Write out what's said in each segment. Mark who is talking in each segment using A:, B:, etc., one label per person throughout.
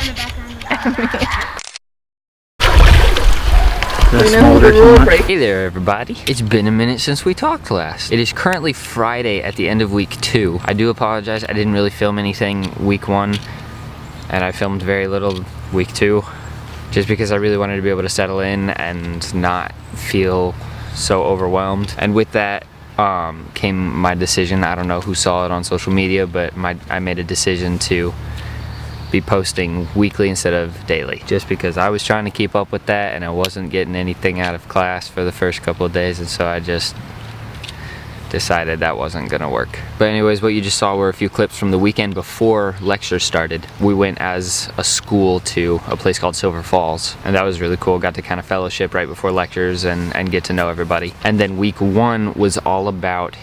A: in the background.
B: Hey there everybody, it's been a minute since we talked last. It is currently Friday at the end of week 2. I do apologize, I didn't really film anything week 1 and I filmed very little week 2 just because I really wanted to be able to settle in and not feel so overwhelmed. And with that came my decision. I don't know who saw it on social media, but I made a decision to be posting weekly instead of daily, just because I was trying to keep up with that and I wasn't getting anything out of class for the first couple of days, and so I just decided that wasn't gonna work. But anyways, what you just saw were a few clips from the weekend before lectures started. We went as a school to a place called Silver Falls, and that was really cool. Got to kind of fellowship right before lectures and get to know everybody. And then week 1 was all about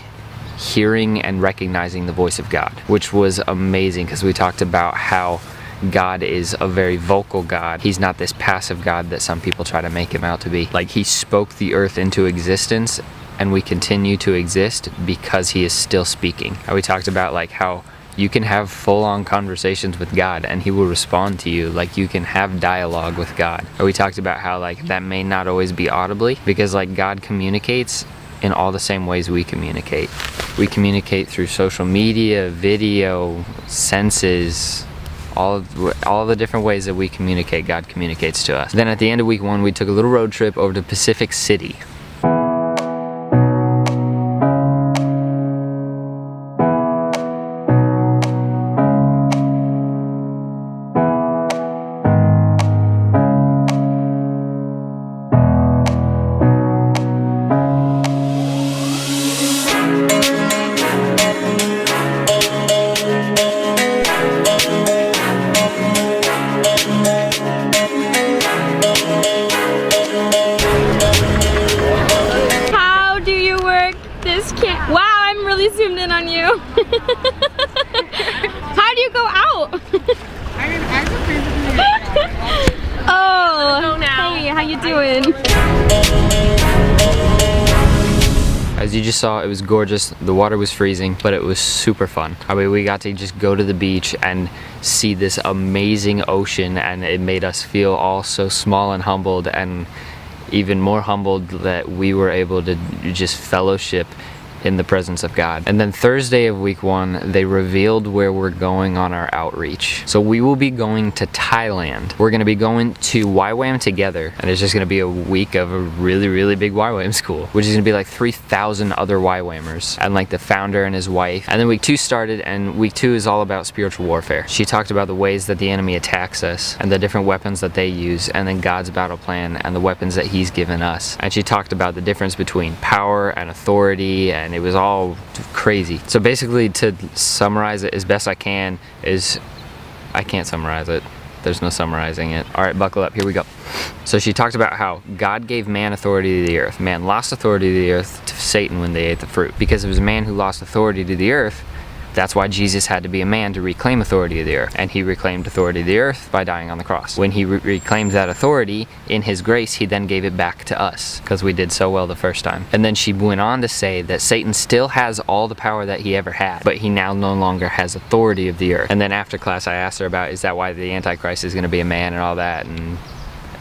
B: hearing and recognizing the voice of God, which was amazing because we talked about how God is a very vocal God. He's not this passive God that some people try to make him out to be. Like, he spoke the earth into existence and we continue to exist because he is still speaking. And we talked about like how you can have full-on conversations with God and he will respond to you. Like, you can have dialogue with God. And we talked about how like that may not always be audibly, because like God communicates in all the same ways we communicate. We communicate through social media, video, senses, all the different ways that we communicate, God communicates to us. Then at the end of week 1, we took a little road trip over to Pacific City.
A: Wow, I'm really zoomed in on you. How do you go out? Oh, hey, how you doing?
B: As you just saw, it was gorgeous. The water was freezing, but it was super fun. I mean, we got to just go to the beach and see this amazing ocean, and it made us feel all so small and humbled, and even more humbled that we were able to just fellowship in the presence of God. And then Thursday of week 1, they revealed where we're going on our outreach. So we will be going to Thailand. We're gonna be going to YWAM together, and it's just gonna be a week of a really, really big YWAM school, which is gonna be like 3,000 other YWAMers and like the founder and his wife. And then week 2 started, and week 2 is all about spiritual warfare. She talked about the ways that the enemy attacks us and the different weapons that they use, and then God's battle plan and the weapons that he's given us. And she talked about the difference between power and authority, and it was all crazy. So basically, to summarize it as best I can, is I can't summarize it. There's no summarizing it. All right, buckle up, here we go. So she talked about how God gave man authority to the earth. Man lost authority to the earth to Satan when they ate the fruit. Because it was man who lost authority to the earth, that's why Jesus had to be a man to reclaim authority of the earth. And he reclaimed authority of the earth by dying on the cross. When he reclaimed that authority, in his grace, he then gave it back to us because we did so well the first time. And then she went on to say that Satan still has all the power that he ever had, but he now no longer has authority of the earth. And then after class, I asked her about, is that why the Antichrist is going to be a man and all that? And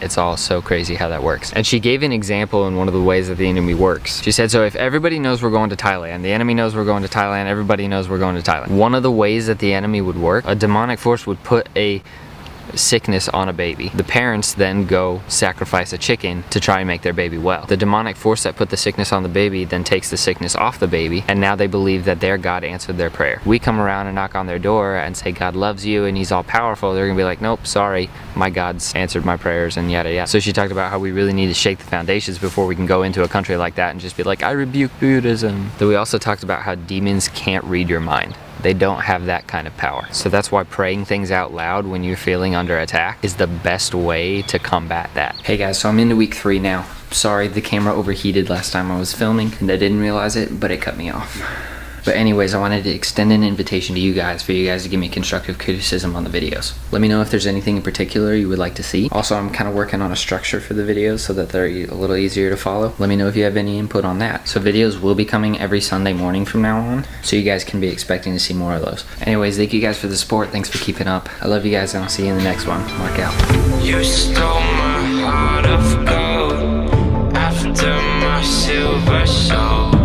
B: it's all so crazy how that works. And she gave an example in one of the ways that the enemy works. She said, so if everybody knows we're going to Thailand, the enemy knows we're going to Thailand, everybody knows we're going to Thailand. One of the ways that the enemy would work, a demonic force would put a sickness on a baby. The parents then go sacrifice a chicken to try and make their baby well. The demonic force that put the sickness on the baby then takes the sickness off the baby, and now they believe that their God answered their prayer. We come around and knock on their door and say God loves you and he's all powerful. They're gonna be like, nope, sorry, my God's answered my prayers, and yada yada. So she talked about how we really need to shake the foundations before we can go into a country like that and just be like, I rebuke Buddhism. Then we also talked about how demons can't read your mind. They don't have that kind of power. So that's why praying things out loud when you're feeling under attack is the best way to combat that. Hey guys, so I'm into week 3 now. Sorry, the camera overheated last time I was filming and I didn't realize it, but it cut me off. But anyways, I wanted to extend an invitation to you guys for you guys to give me constructive criticism on the videos. Let me know if there's anything in particular you would like to see. Also, I'm kind of working on a structure for the videos so that they're a little easier to follow. Let me know if you have any input on that. So videos will be coming every Sunday morning from now on, so you guys can be expecting to see more of those. Anyways, thank you guys for the support. Thanks for keeping up. I love you guys, and I'll see you in the next one. Mark out.
C: You stole my heart of gold after my silver soul.